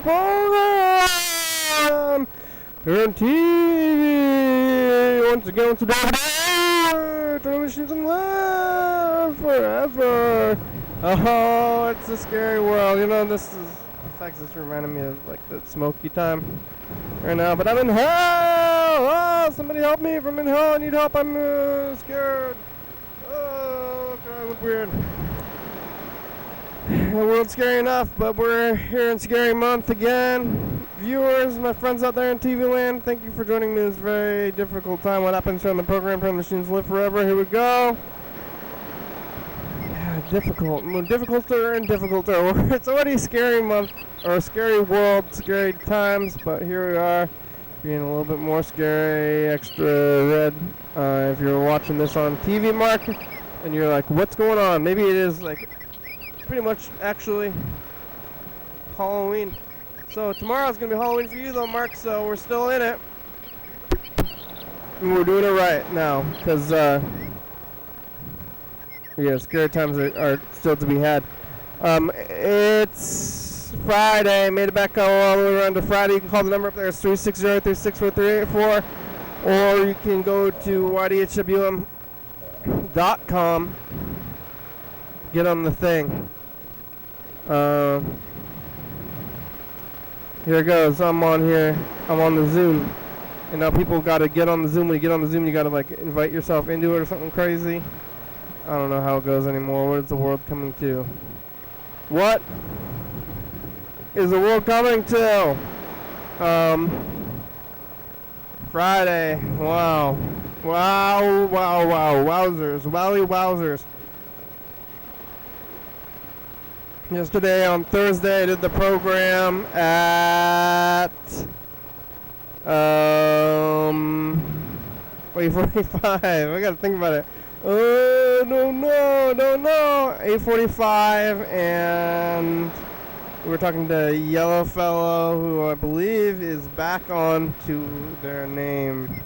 program here on TV. Once again, today, television's in love forever. Oh, it's a scary world. You know, this reminding me of like the smoky time right now. But I'm in hell. Oh, somebody help me! If I'm in hell, I need help. I'm scared. Oh, God, I look weird. The world's scary enough, but we're here in Scary Month again. Viewers, my friends out there in TV land, thank you for joining me this very difficult time. What happens here on the program? Time Machines Live Forever. Here we go. Yeah, difficulter and difficulter. It's already Scary Month, or Scary World, Scary Times, but here we are, being a little bit more scary, extra red. If you're watching this on TV, Mark, and you're like, what's going on? Maybe it is like pretty much actually Halloween. So tomorrow's gonna be Halloween for you though, Mark, so we're still in it. And we're doing it right now, because yeah, scary times are still to be had. It's Friday, made it back all the way around to Friday. You can call the number up there, it's 360-364-384, or you can go to YDHWM.com, get on the thing. Here it goes. I'm on here. I'm on the Zoom. And now people got to get on the Zoom. When you get on the Zoom, you got to like invite yourself into it or something crazy. I don't know how it goes anymore. What is the world coming to? What is the world coming to? Friday. Wow. Wow, wow, wow. Wowzers. Wowie wowzers. Yesterday on Thursday, I did the program at 8:45. I gotta think about it. No. 8:45, and we were talking to Yellow Fellow, who I believe is back on to their name.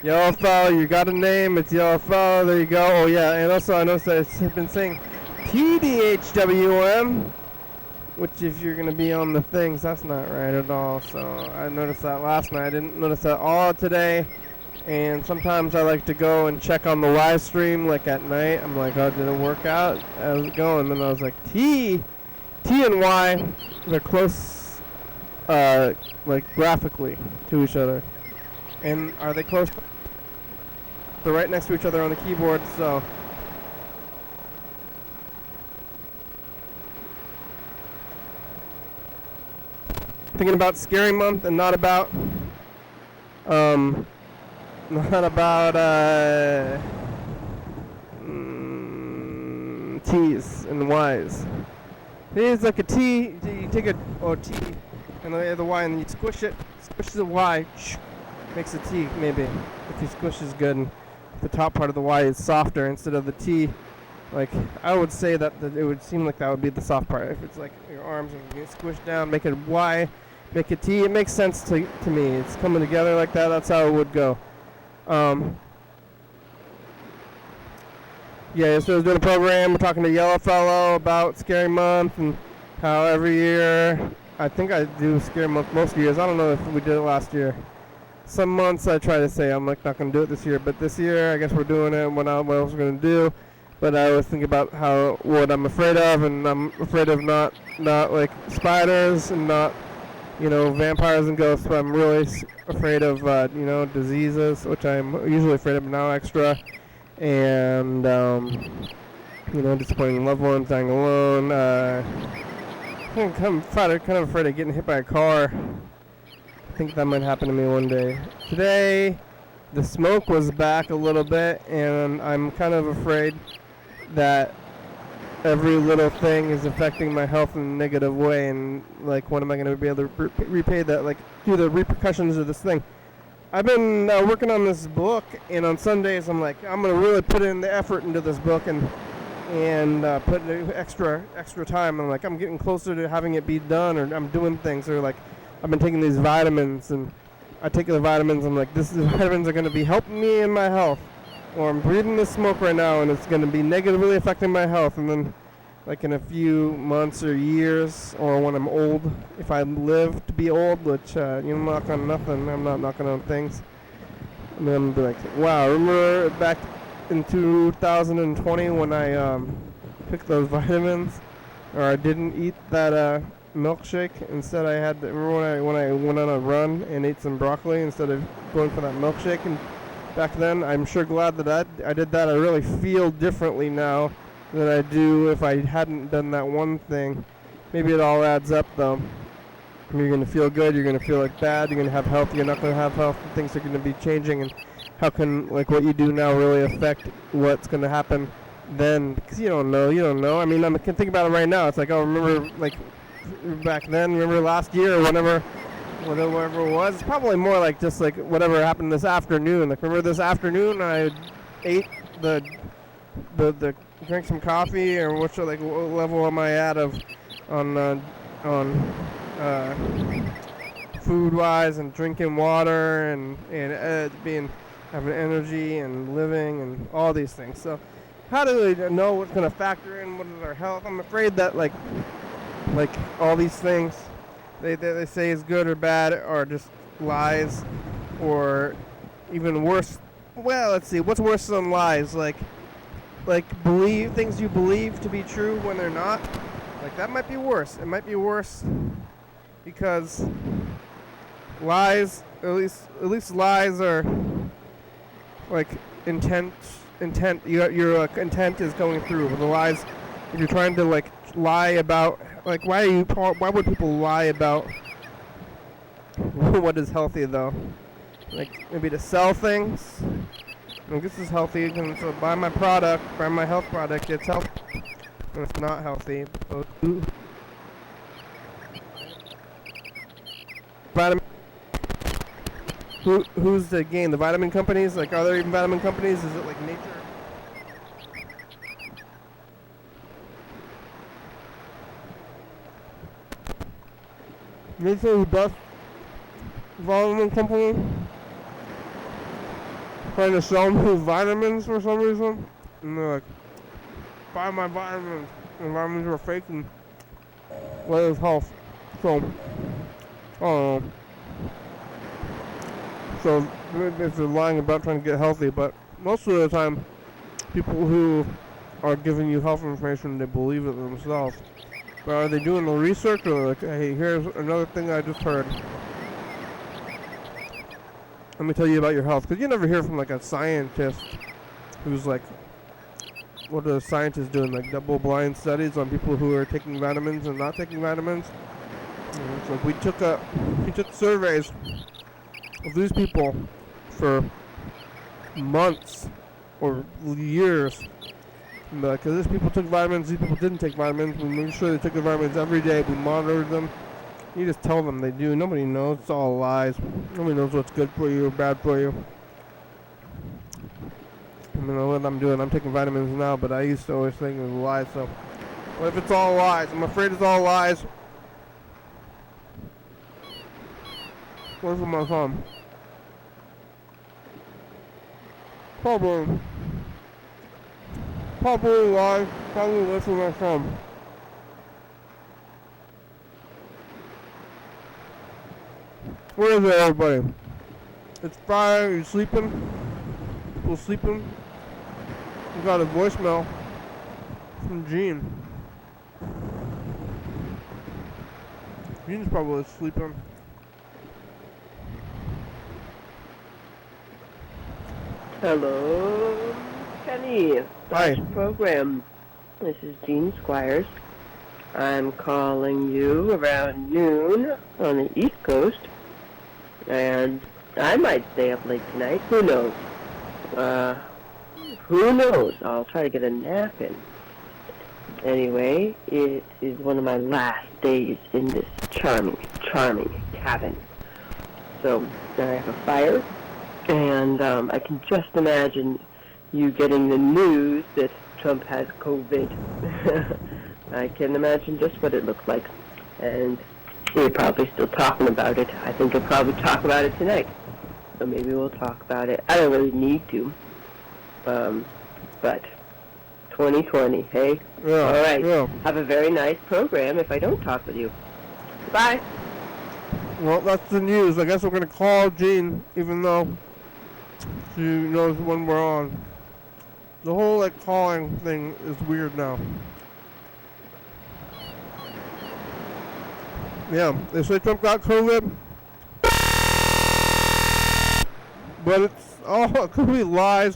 Yellow Fellow, you got a name. It's Yellow Fellow. There you go. Oh yeah, and also I noticed that it's been saying YDHWM, which if you're going to be on the things, that's not right at all. So I noticed that last night. I didn't notice that all today. And sometimes I like to go and check on the live stream, like at night. I'm like, oh, did it work out? How's it going? And then I was like, T and Y, they're close, like graphically to each other. And are they close? They're right next to each other on the keyboard, so. Thinking about Scary Month and not about T's and Y's. It's like a T. You take a T and the Y and you squish it. Squish the Y, makes a T maybe. If you squish is good, and the top part of the Y is softer instead of the T. Like I would say that it would seem like that would be the soft part. If it's like your arms are getting squished down, make it Y. Make a T. It makes sense to me. It's coming together like that. That's how it would go. Yeah, so I was doing a program. We're talking to Yellow Fellow about Scary Month and how every year, I think I do Scary Month most years. I don't know if we did it last year. Some months I try to say I'm like not going to do it this year, but this year I guess we're doing it. What else we're going to do? But I always think about what I'm afraid of, and I'm afraid of not like spiders and not. Vampires and ghosts, but I'm really afraid of, diseases, which I'm usually afraid of now extra, and, disappointing loved ones, dying alone. I'm kind of afraid of getting hit by a car. I think that might happen to me one day. Today, the smoke was back a little bit, and I'm kind of afraid that every little thing is affecting my health in a negative way, and like when am I going to be able to repay that, like do the repercussions of this thing. I've been working on this book, and on Sundays I'm like, I'm going to really put in the effort into this book and put extra time. I'm like, I'm getting closer to having it be done, or I'm doing things, or like I've been taking these vitamins, and I take the vitamins, I'm like, these vitamins are going to be helping me in my health. Or I'm breathing this smoke right now and it's going to be negatively affecting my health. And then like in a few months or years, or when I'm old, if I live to be old, which knock on nothing, I'm not knocking on things. And then be like, wow, remember back in 2020 when I took those vitamins, or I didn't eat that milkshake. Instead, I had remember when I went on a run and ate some broccoli instead of going for that milkshake. And back then, I'm sure glad that I did that. I really feel differently now than I do if I hadn't done that one thing. Maybe it all adds up though. You're going to feel good, you're going to feel like bad, you're going to have health, you're not going to have health, and things are going to be changing. And how can like what you do now really affect what's going to happen then? Because you don't know. I mean, I can think about it right now. It's like, oh, remember like back then, remember last year or whatever it was. It's probably more like just like whatever happened this afternoon. Like remember this afternoon I ate the drank some coffee, or what level am I at on food wise and drinking water and having energy and living and all these things. So how do we know what's going to factor in what is our health? I'm afraid that like all these things they say is good or bad are just lies, or even worse. Well, let's see, what's worse than lies? Like believe things you believe to be true when they're not. Like that might be worse. It might be worse because lies, at least lies are like intent. Your intent is going through. But the lies, if you're trying to like lie about, like why would people lie about what is healthy though? Like maybe to sell things. Like this is healthy, and so buy my health product. It's healthy. And it's not healthy. Vitamin. Who's the gain? The vitamin companies? Like, are there even vitamin companies? Is it like nature? Nature is the best vitamin company. Trying to sell me vitamins for some reason. And they're like, buy my vitamins. And vitamins are fake and what is health? So, I don't know. So, if they're lying about trying to get healthy, but most of the time, people who are giving you health information, they believe it themselves. But are they doing the research, or like, hey, here's another thing I just heard. Let me tell you about your health. Because you never hear from like a scientist who's like, what are scientists doing? Like double-blind studies on people who are taking vitamins and not taking vitamins. And it's like we took surveys of these people for months or years. Because these people took vitamins, these people didn't take vitamins. We made sure they took the vitamins every day. We monitored them. You just tell them they do. Nobody knows. It's all lies. Nobody knows what's good for you or bad for you. I don't know what I'm doing. I'm taking vitamins now, but I used to always think it was lies. So, what if it's all lies? I'm afraid it's all lies. Where's my phone? Probably lies. Probably live with my phone. Where is it, everybody? It's Friday. Are you sleeping? People sleeping? We got a voicemail from Gene. Gene's probably sleeping. Hello, Kenny. Hi. Program. This is Jean Squires. I'm calling you around noon on the East Coast, and I might stay up late tonight. Who knows? Who knows? I'll try to get a nap in. Anyway, it is one of my last days in this charming cabin. So I have a fire, and I can just imagine you getting the news that Trump has COVID. I can imagine just what it looks like. And we're probably still talking about it. I think we'll probably talk about it tonight. So maybe we'll talk about it. I don't really need to. But 2020, hey? Yeah. All right. Yeah. Have a very nice program if I don't talk with you. Bye. Well, that's the news. I guess we're gonna call Jean, even though she knows when we're on. The whole like calling thing is weird now. Yeah, they say Trump got COVID, but it's all complete lies.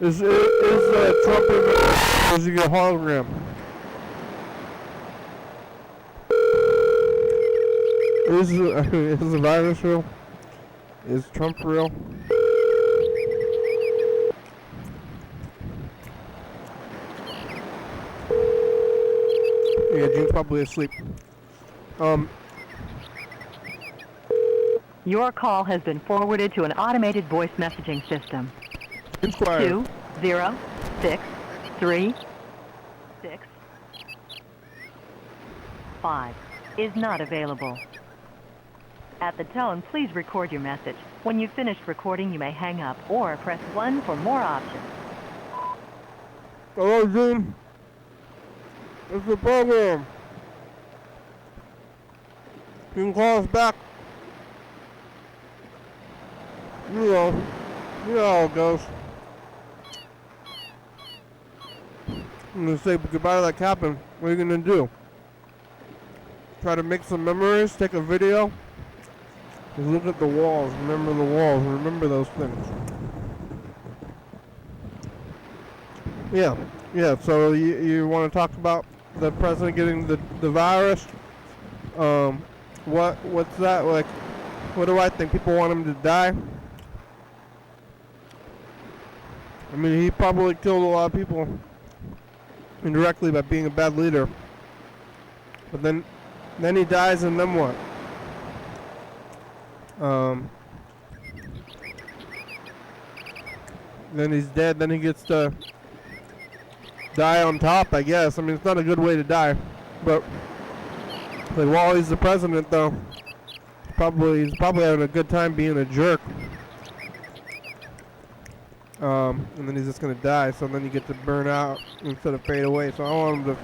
Is Trump is he a hologram? Is the virus real? Is Trump real? Yeah, Jean's probably asleep. Your call has been forwarded to an automated voice messaging system. Inquire. 20636 is not available. At the tone, please record your message. When you've finished recording, you may hang up or press 1 for more options. Hello, Jean. It's the program. You can call us back. You know how it goes. I'm gonna say goodbye to that cabin. What are you gonna do? Try to make some memories, take a video. Just look at the walls, remember the walls, remember those things. Yeah, so you want to talk about the president getting the virus? What's that like? What do I think? People want him to die? I mean, he probably killed a lot of people indirectly by being a bad leader. But then he dies, and then what? Then he's dead. Then he gets to die on top, I guess. I mean, it's not a good way to die, but like while he's the president, though, he's probably having a good time being a jerk. And then he's just gonna die. So then you get to burn out instead of fade away. So I want him to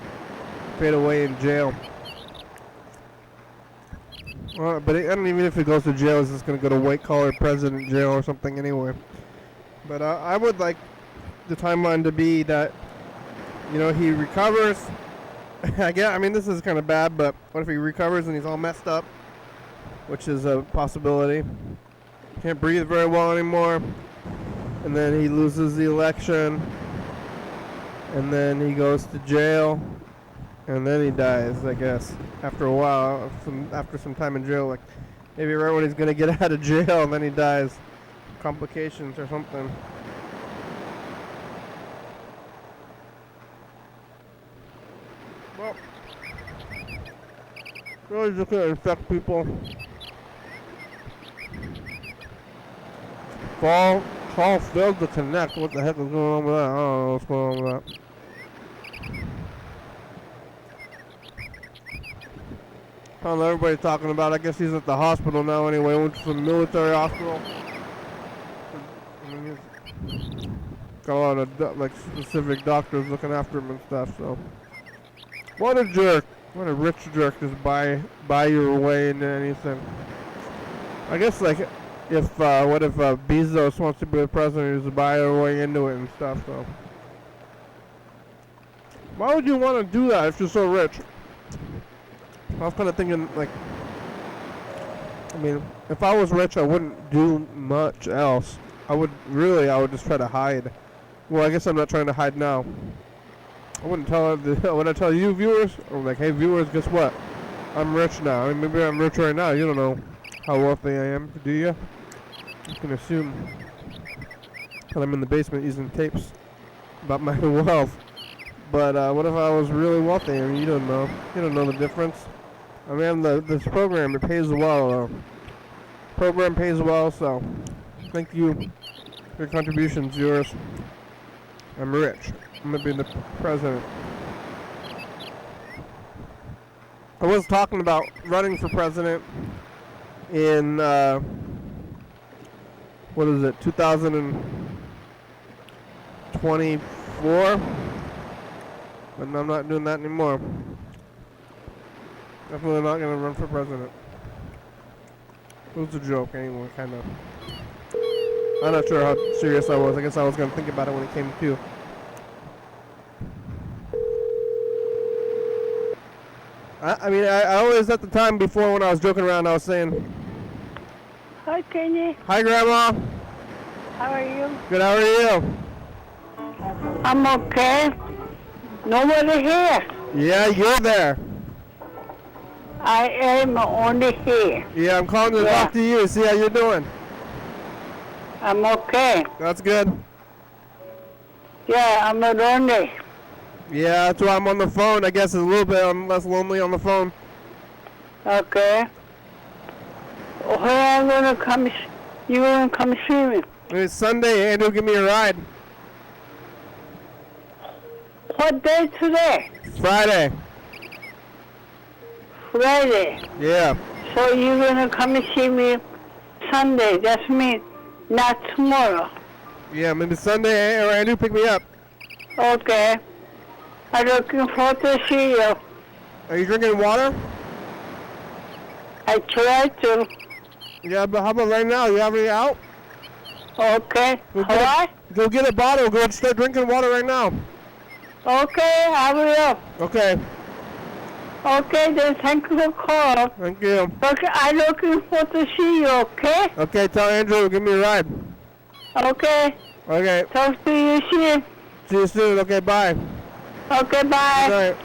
fade away in jail. But I don't even if he goes to jail, he's just gonna go to white collar president jail or something anyway. But I would like the timeline to be that, you know, he recovers. I mean, this is kind of bad, but what if he recovers and he's all messed up, which is a possibility. Can't breathe very well anymore, and then he loses the election, and then he goes to jail, and then he dies, I guess, after a while, after some time in jail, like maybe right when he's gonna get out of jail, and then he dies, complications or something. Well, really just gonna infect people. Call failed to connect. What the heck is going on with that? I don't know what's going on with that. I don't know, everybody's talking about. I guess he's at the hospital now anyway. Went to some military hospital. Got a lot of like specific doctors looking after him and stuff. So, what a jerk! What a rich jerk! Just buy your way into anything. I guess like what if Bezos wants to be the president? He's buy your way into it and stuff. So, why would you want to do that if you're so rich? I was kind of thinking, like, I mean, if I was rich, I wouldn't do much else. I would just try to hide. Well, I guess I'm not trying to hide now. I wouldn't tell when I tell you viewers, I'm like, hey viewers, guess what? I'm rich now. I mean, maybe I'm rich right now. You don't know how wealthy I am, do you? You can assume that I'm in the basement using tapes about my wealth. But what if I was really wealthy? I mean, you don't know. You don't know the difference. I mean, this program, it pays well. Program pays well, so thank you for your contributions, viewers. I'm rich. I'm going to be the president. I was talking about running for president in, 2024? But I'm not doing that anymore. Definitely not gonna run for president. It was a joke anyway, kind of. I'm not sure how serious I was. I guess I was gonna think about it when it came to. I mean, I always at the time before when I was joking around, I was saying, Hi, Kenny. "Hi, Grandma. How are you? Good. How are you?" I'm okay. Nobody here. Yeah, you're there. I am only here. Yeah, I'm calling to Yeah. talk to you. See how you're doing. I'm okay. That's good. Yeah, I'm lonely. Yeah, that's why I'm on the phone. I guess it's a little bit less lonely on the phone. Okay. When I'm gonna come, you gonna come see me? It's Sunday. Andrew, give me a ride. What day today? Friday. Friday. Yeah. So you're gonna come and see me Sunday. That's me, not tomorrow. Yeah, maybe Sunday or Andrew pick me up. Okay. I'm looking forward to see you. Are you drinking water? I try to. Yeah, but how about right now? You have any out? Okay. Go get, What? go get a bottle. Go and start drinking water right now. Okay, I will. Okay. Okay, then thank you for calling. Thank you. Okay, I'm looking forward to see you, okay? Okay, tell Andrew give me a ride. Okay, Okay. talk to you soon. See you soon. Okay, bye. Okay, bye. Good night.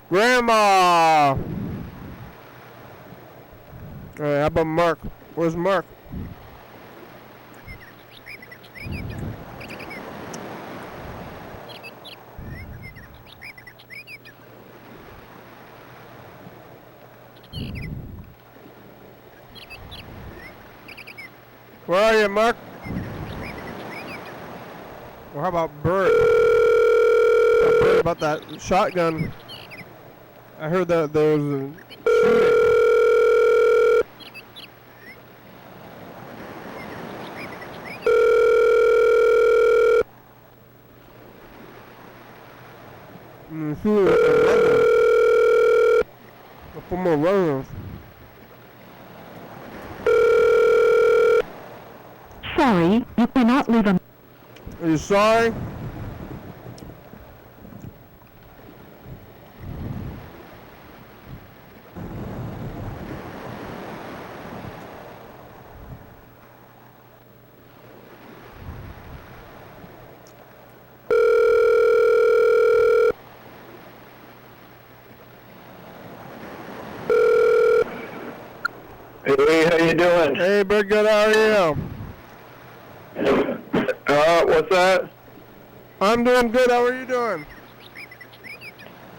Grandma. All right, how about Mark? Where's Mark? Where are you, Mark? Or how about Berd? Berd, about that shotgun. I heard that there was a shooting. Shooting at the residence. A former residence. Sorry, you cannot leave a... Are you sorry? Hey, how you doing? Hey, Berd, good, how are you? What's that? I'm doing good, how are you doing?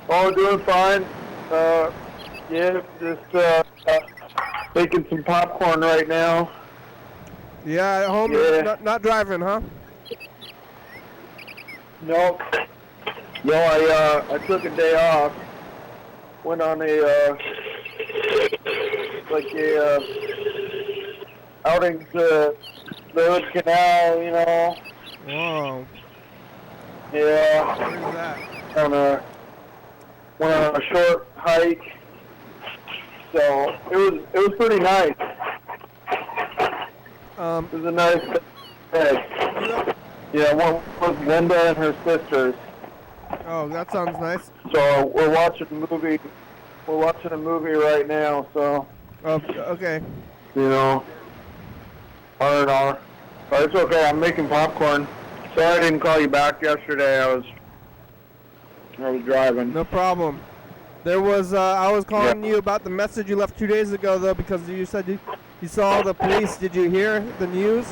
Oh, doing fine. Yeah, just making some popcorn right now. Yeah, at home, Yeah. not driving, huh? No, I took a day off. Went on a outing to the Hood Canal, you know. Whoa, Yeah, where's that? went on a short hike. So it was pretty nice. It was a nice day. Yeah, one was Linda and her sisters. Oh, that sounds nice. So we're watching a movie. We're watching a movie right now. So Oh, okay. you know, R&R. But it's okay. I'm making popcorn. Sorry I didn't call you back yesterday. I was driving. No problem. There was, I was calling you about the message you left 2 days ago, though, because you said you saw the police. Did you hear the news?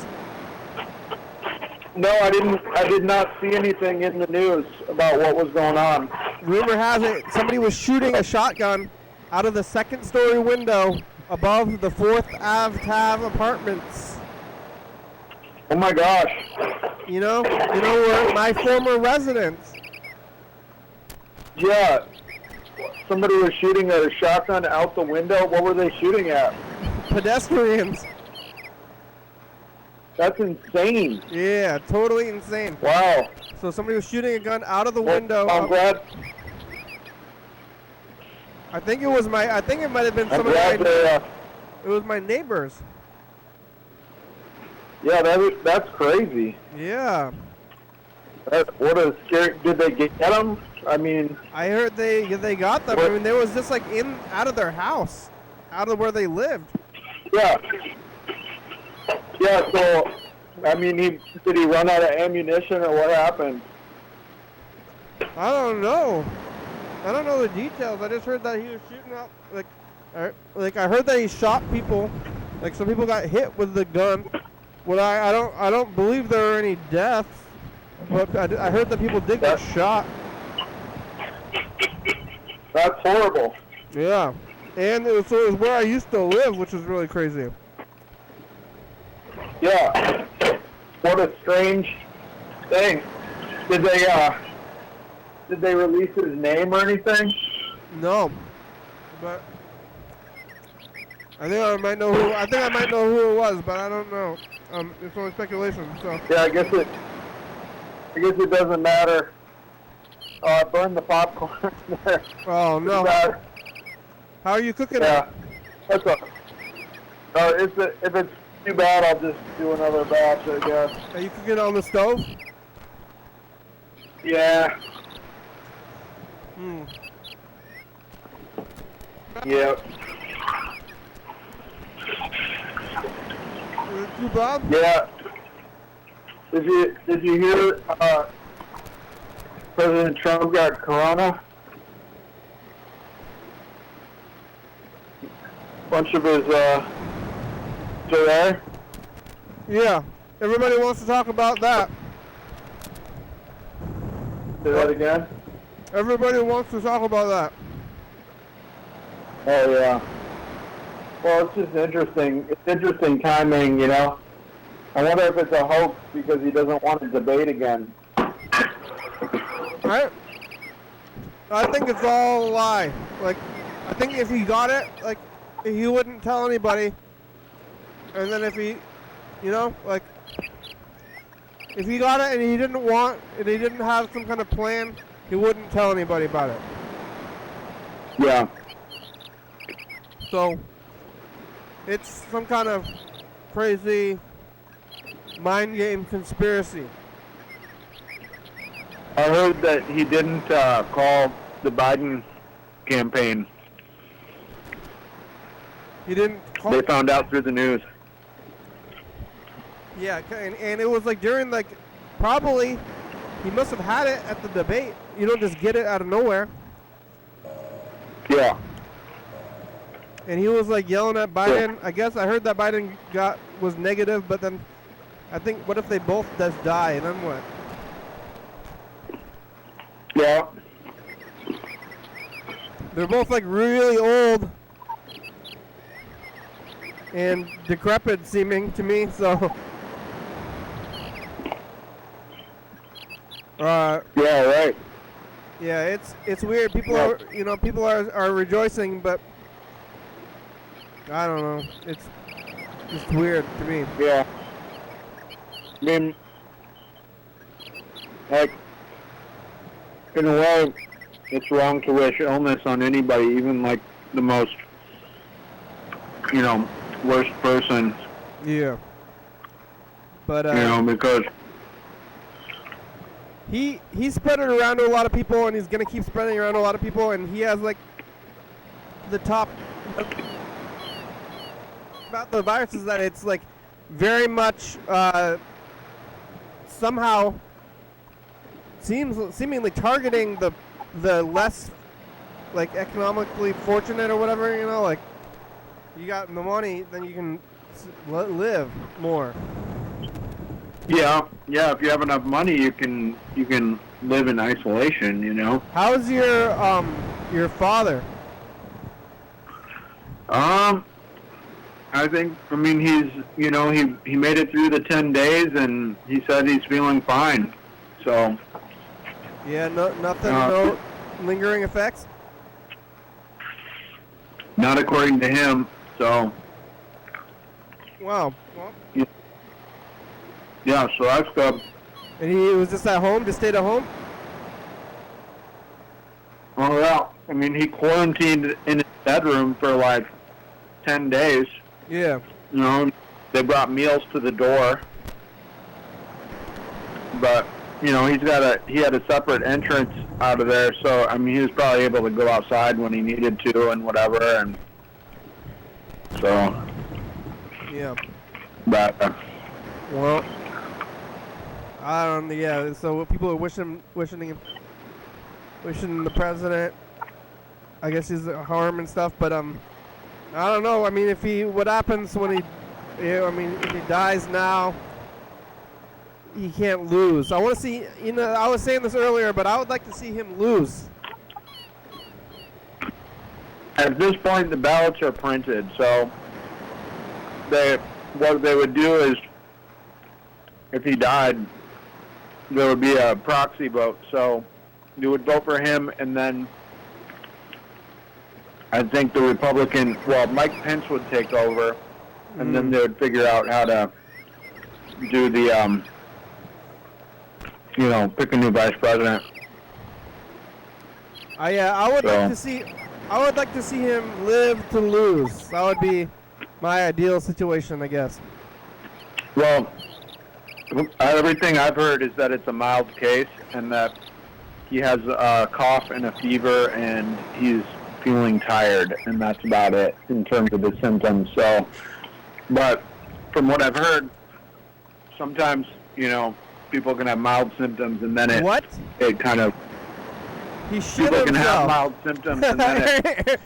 No, I didn't. I did not see anything in the news about what was going on. Rumor has it somebody was shooting a shotgun out of the second-story window above the 4th Ave Tav apartments. Oh my gosh. You know where my former residence. Yeah. Somebody was shooting a shotgun out the window. What were they shooting at? Pedestrians. That's insane. Yeah, totally insane. Wow. So somebody was shooting a gun out of the window. I'm glad. I think it might have been I'm some of glad it was my neighbors. Yeah, that's crazy. Yeah. What a scary. Did they get them? I mean, I heard they got them. I mean, they was just like out of their house, out of where they lived. yeah. Yeah, so, I mean, did he run out of ammunition or what happened? I don't know. I don't know the details. I just heard that he was shooting out, I heard that he shot people. Like, some people got hit with the gun. Well, I don't believe there were any deaths, but I heard that people did get shot. That's horrible. Yeah. And it was where I used to live, which is really crazy. Yeah. What a strange thing. Did they release his name or anything? No. But I think I might know who it was, but I don't know. It's only speculation, so. Yeah, I guess it doesn't matter. Burn the popcorn there. Oh no. How are you cooking it? Yeah. That's all. If it's too bad, I'll just do another batch, I guess. Are you cooking it on the stove? Yeah. Yep. You, Bob? Yeah. Did you hear President Trump got corona? Bunch of his still there? Yeah. Everybody wants to talk about that. Say that again? Everybody wants to talk about that. Oh yeah. Well, it's just interesting. It's interesting timing, you know. I wonder if it's a hoax because he doesn't want to debate again. Right? I think it's all a lie. Like, I think if he got it, like, he wouldn't tell anybody. And then if he, you know, like, if he got it and he didn't have some kind of plan, he wouldn't tell anybody about it. Yeah. So, it's some kind of crazy mind game conspiracy. I heard that he didn't call the Biden campaign. He didn't call. They found out through the news. Yeah, and it was like during, like, probably he must have had it at the debate. You don't just get it out of nowhere. Yeah. And he was like yelling at Biden. I guess I heard that Biden was negative, but then I think, what if they both just die, and then what? Yeah. They're both like really old and decrepit seeming to me, so. Yeah, right. Yeah, it's weird. People are rejoicing, but I don't know. It's just weird to me. Yeah. I mean, like, in a way, it's wrong to wish illness on anybody, even like the most, worst person. Yeah. But because he spread it around to a lot of people, and he's gonna keep spreading it around to a lot of people, and he has like the top about the virus is that it's like very much somehow seemingly targeting the less like economically fortunate or whatever, like you got the money, then you can live more. yeah, if you have enough money, you can live in isolation, How's your father? I think, he's, he made it through the 10 days, and he said he's feeling fine. So. Yeah, nothing, no lingering effects? Not according to him, so. Wow. Well, Yeah, so that's good. And he was just at home, just stayed at home? Oh, yeah. I mean, he quarantined in his bedroom for like 10 days. Yeah. You know, they brought meals to the door. But, you know, he had a separate entrance out of there, so, I mean, he was probably able to go outside when he needed to and whatever, and so. Yeah. But, Well, I don't know, yeah, so people are wishing the president, I guess he's harm and stuff, but, I don't know, I mean, what happens when if he dies now, he can't lose. I want to see, I was saying this earlier, but I would like to see him lose. at this point, the ballots are printed, so what they would do is, if he died, there would be a proxy vote. So you would vote for him, and then I think the Mike Pence would take over, and then they would figure out how to do the, pick a new vice president. I would like to see him live to lose. That would be my ideal situation, I guess. Well, everything I've heard is that it's a mild case, and that he has a cough and a fever, and he's feeling tired, and that's about it in terms of the symptoms. So, but from what I've heard, sometimes, people can have mild symptoms, and then it kind of... He shit people himself. can have mild symptoms, and then it...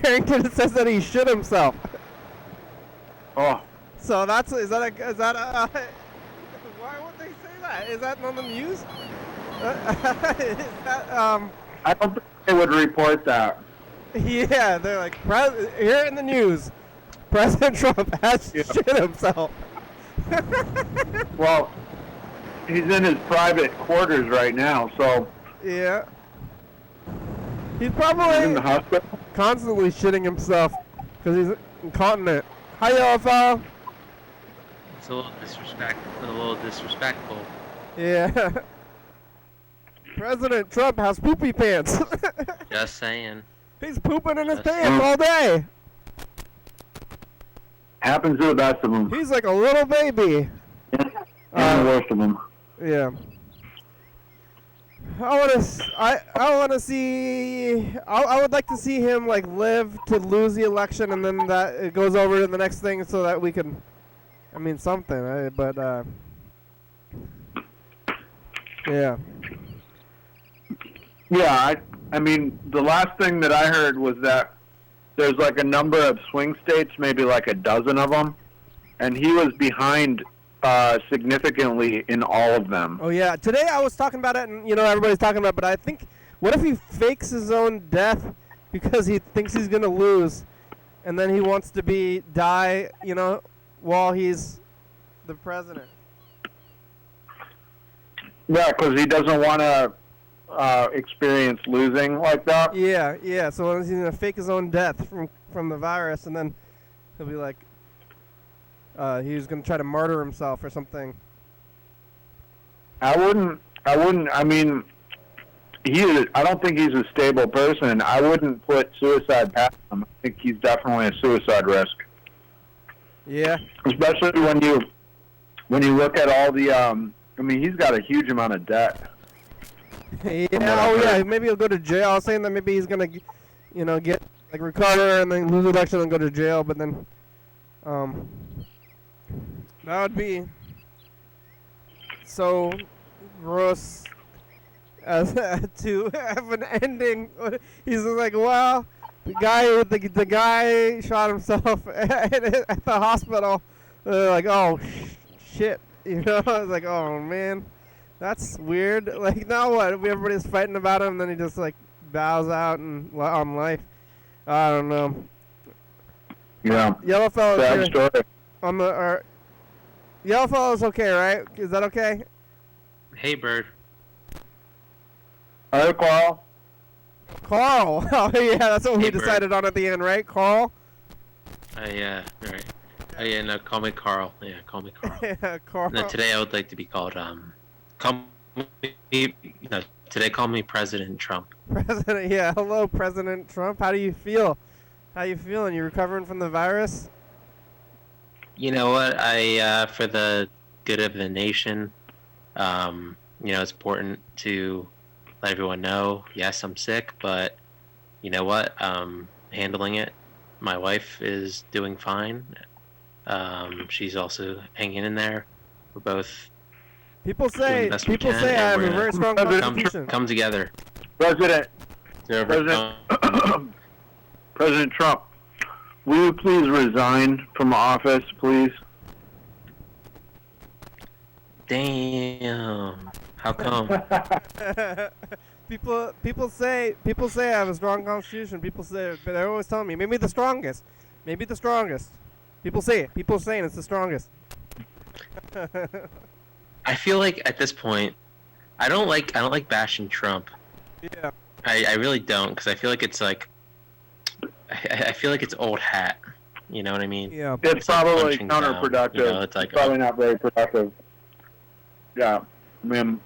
Harrington says that he shit himself. Oh. So why would they say that? Is that on the news? Is that, I don't think they would report that. Yeah, they're like, here in the news, President Trump has shit himself. Well, he's in his private quarters right now, so... Yeah. He's probably in the hospital. Constantly shitting himself because he's incontinent. Hi, y'all, fella. It's a little disrespectful. Yeah. President Trump has poopy pants. Just saying. He's pooping in his pants all day. Happens to the best of them. He's like a little baby. And the worst of them. Yeah. I would like to see him like live to lose the election, and then that it goes over to the next thing, so that we can, something. Yeah. Yeah, I mean, the last thing that I heard was that there's like a number of swing states, maybe like a dozen of them, and he was behind significantly in all of them. Oh yeah, today I was talking about it, and everybody's talking about it, but I think, what if he fakes his own death because he thinks he's gonna lose, and then he wants to die, while he's the president? Yeah, because he doesn't want to experience losing like that. Yeah. So he's gonna fake his own death from the virus, and then he'll be like, he was gonna try to martyr himself or something. I wouldn't. I mean, I don't think he's a stable person. I wouldn't put suicide past him. I think he's definitely a suicide risk. Yeah. Especially when you look at all the. He's got a huge amount of debt. Yeah. Maybe he'll go to jail. I was saying that maybe he's gonna, get recover and then lose the election and go to jail. But then, that would be so gross as to have an ending. He's like, well, the guy shot himself at the hospital. Like, oh shit, I was like, oh man, that's weird. Like, now what? Everybody's fighting about him, and then he just like bows out on life. I don't know. Yeah. Yellow fellow. Sad story. Yellow fellow's okay, right? Is that okay? Hey, Berd. Hey, Carl. Carl. Oh yeah, that's what we Hey, Berd. decided on at the end, right, Carl? Right. Oh, yeah, no, call me Carl. Yeah, call me Carl. Yeah, Carl. No, today I would like to be called, call me, no, today call me President Trump. President, yeah. Hello, President Trump. How do you feel? How you feeling? You recovering from the virus? You know what? For the good of the nation, it's important to let everyone know, yes, I'm sick, but you know what? Handling it. My wife is doing fine. She's also hanging in there. We're both People doing say the best we people can, say I have and a we're very strong gonna constitution. come together. President to overcome- President Trump, will you please resign from office, please? Damn. How come? people say I have a strong constitution. People say, but they're always telling me maybe the strongest, maybe the strongest. People say it. People saying it's the strongest. I feel like at this point, I don't like bashing Trump. Yeah. I really don't, because I feel like it's like, I feel like it's old hat. You know what I mean? Yeah. It's like probably punching down, counterproductive. you know, it's like, probably not very productive. Yeah, I mean,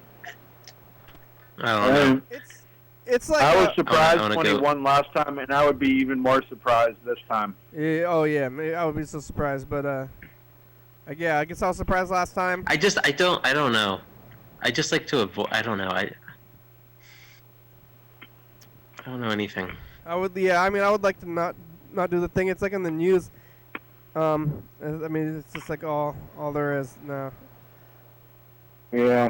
I don't know. It's like I was I surprised wanna when he go- won last time, and I would be even more surprised this time. yeah, oh yeah, I would be so surprised, but yeah, I guess I was surprised last time. I don't know. I just like to avoid. I don't know. I don't know anything. I would like to not do the thing. It's like in the news. I mean, it's just like all there is now. Yeah.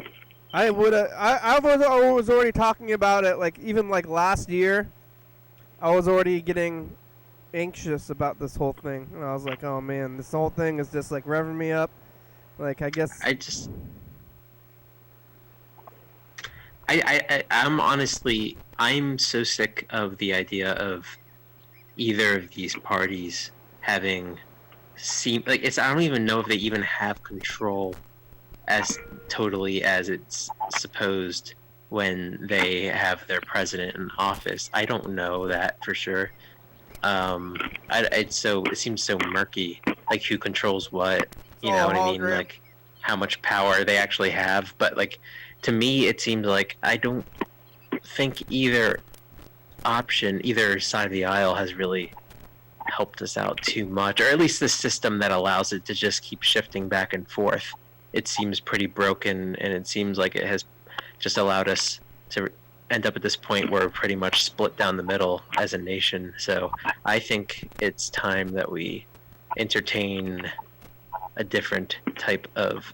I was already talking about it, like even like last year. I was already getting anxious about this whole thing, and I was like, oh man, this whole thing is just like revving me up. Like I guess I'm so sick of the idea of either of these parties having I don't even know if they even have control as totally as it's supposed when they have their president in office. I don't know that for sure. It seems so murky, like who controls what, you know what I mean? Like how much power they actually have. But like to me, it seems like I don't think either side of the aisle has really helped us out too much, or at least the system that allows it to just keep shifting back and forth. It seems pretty broken, and it seems like it has just allowed us to end up at this point where we're pretty much split down the middle as a nation. So I think it's time that we entertain a different type of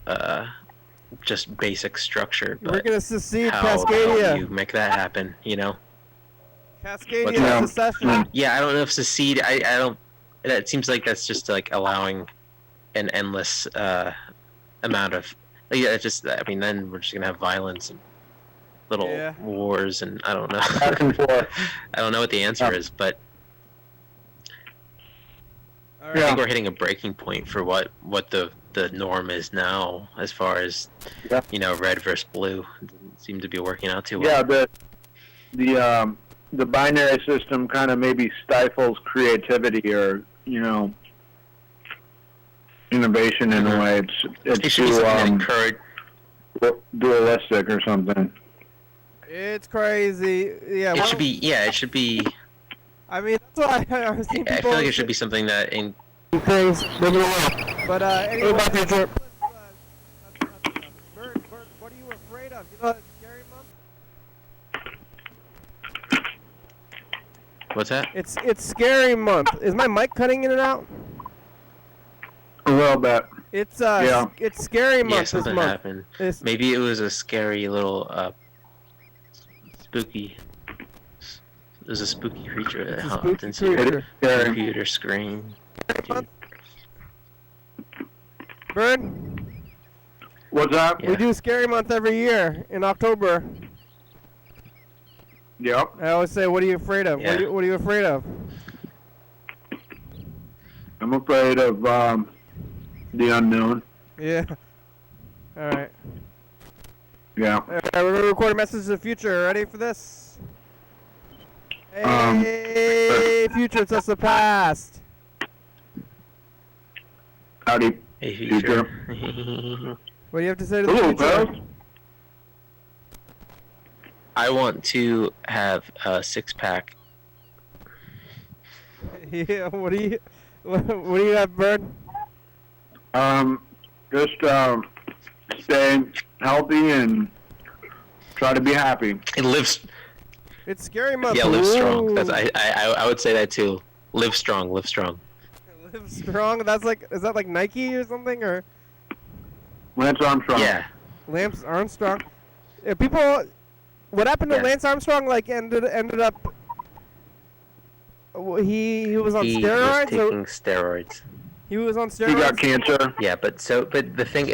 just basic structure. But we're gonna secede, how Cascadia. do you make that happen? You know, Cascadia secession. Yeah, I don't know if secede. I don't. It seems like that's just like allowing an endless amount of. Yeah, then we're just gonna have violence and little wars, and I don't know. Back and forth. I don't know what the answer is, but All I right. think we're hitting a breaking point for what the norm is now, as far as red versus blue. It doesn't seem to be working out too well. Yeah, the binary system kind of maybe stifles creativity or innovation in a way. It's It should be something that too encourage. dualistic or something. It's crazy. Yeah. It should be. Yeah, it should be. I mean, that's why I've seen people. I feel like it should be something that in. Things. But anyway. Berd, what are you afraid of? You know that scary month? What's that? It's scary month. Is my mic cutting in and out? A little bit. It's Yeah. it's scary month Yeah, this something month. happened. It's, Maybe it was a scary little spooky. There's a spooky creature that It's a hopped spooky into your creature. computer screen. Dude. Berd, What's that? Yeah. we do scary month every year in October. Yep. I always say, what are you afraid of? Yeah. What are you afraid of? I'm afraid of the unknown. Yeah. All right. Yeah. We're gonna record a message to the future. Ready for this? Hey, future, it's us the past. Howdy, Hey, future. What do you have to say to the Hello, future? pals. I want to have a 6-pack. Yeah, what do you have, Berd? Just stay healthy and try to be happy. And live, It's scary, my yeah, live strong. boo. That's I would say that too. Live strong, live strong. Live strong. Is that like Nike or something, or Lance Armstrong. Yeah. Lance Armstrong? People, what happened to Yeah. Lance Armstrong? Like ended up. He was on He steroids. was taking steroids. He was on steroids. He got cancer. Yeah, but the thing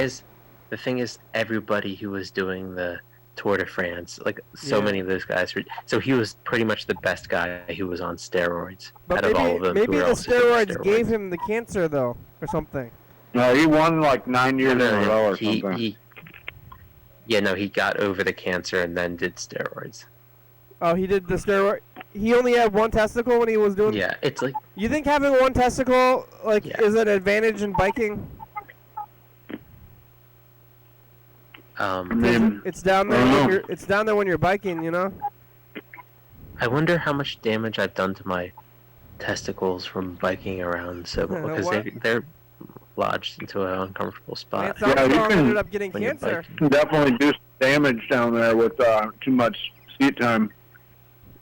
is, everybody who was doing the Tour de France, like so Yeah. many of those guys were. So he was pretty much the best guy who was on steroids But out of all of them. maybe who were the also doing steroids gave him the cancer though, or something. No, he won like 9 years No, in a row or he, something. he got over the cancer and then did steroids. Oh, he did the steroid. He only had one testicle when he was doing. Yeah, it's like You think having one testicle Yeah. is an advantage in biking? I mean, It's down there. I don't When know. it's down there when you're biking, you know. I wonder how much damage I've done to my testicles from biking around. So because What? they're lodged into an uncomfortable spot. Lance Yeah, you Armstrong can- ended up getting when you're cancer. biking. definitely do damage down there with too much seat time.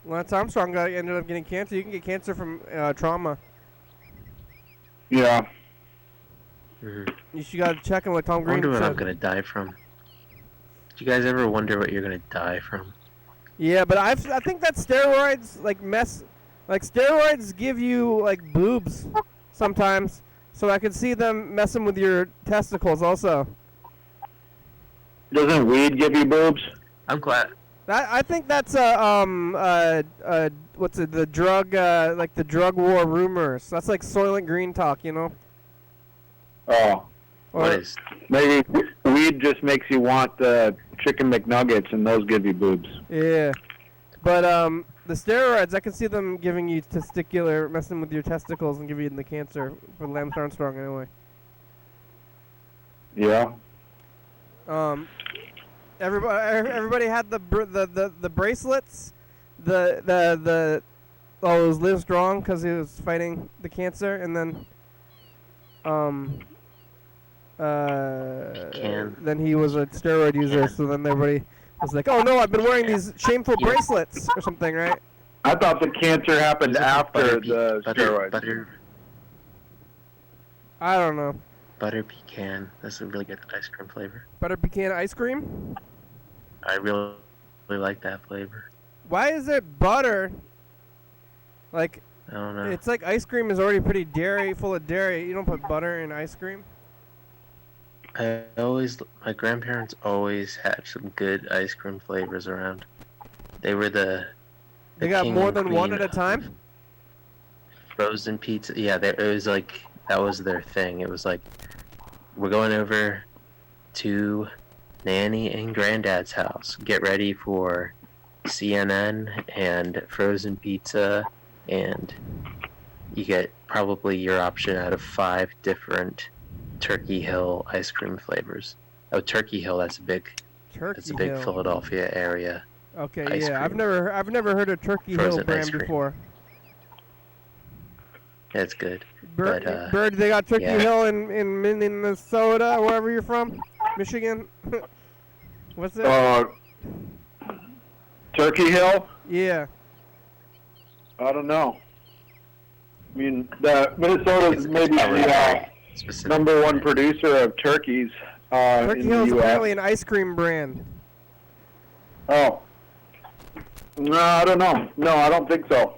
Lance Armstrong ended up getting cancer. You can get cancer from trauma. Yeah. Mhm. You should gotta check him like Tom I Green wonder what I'm said. gonna die from. Do you guys ever wonder what you're gonna die from? Yeah, but I think that steroids steroids give you like boobs sometimes. So I could see them messing with your testicles also. Doesn't weed give you boobs? I'm glad. I think that's what's it, the drug like the drug war rumors. That's like Soylent Green talk, you know. Oh, What is? maybe weed just makes you want chicken McNuggets, and those give you boobs. Yeah, but the steroids, I can see them giving you testicular, messing with your testicles and giving you the cancer for Lance Armstrong anyway. Yeah. Everybody had the bracelets, the oh, it was Live Strong because he was fighting the cancer, and then then he was a steroid user, so then everybody was like, oh no, I've been wearing these shameful Yeah. bracelets or something, right? I thought the cancer happened after the steroids. Butter I don't know. pecan. That's a really good ice cream flavor. Butter pecan ice cream? I really like that flavor. Why is it butter? Like, I don't know. it's like ice cream is already pretty full of dairy. You don't put butter in ice cream? My grandparents always had some good ice cream flavors around. They were the They got king more and than one queen at a of time? Frozen pizza. Yeah, it was like that was their thing. It was like we're going over to Nanny and Granddad's house. Get ready for CNN and frozen pizza, and you get probably your option out of 5 different Turkey Hill ice cream flavors. Oh, Turkey Hill, that's a big Turkey Hill. Hill. Philadelphia area. Okay, ice yeah. I've cream. never heard of Turkey Hill Frozen ice brand cream. before. That's good. Bird, But, Bird, they got Turkey yeah. Hill in Minnesota, wherever you're from, Michigan. What's it? Turkey Hill? Yeah. I don't know. I mean, Minnesota is It's maybe probably the specific. #1 producer of turkeys Turkey in Hill the is U.S. apparently an ice cream brand. Oh. No, I don't know. No, I don't think so.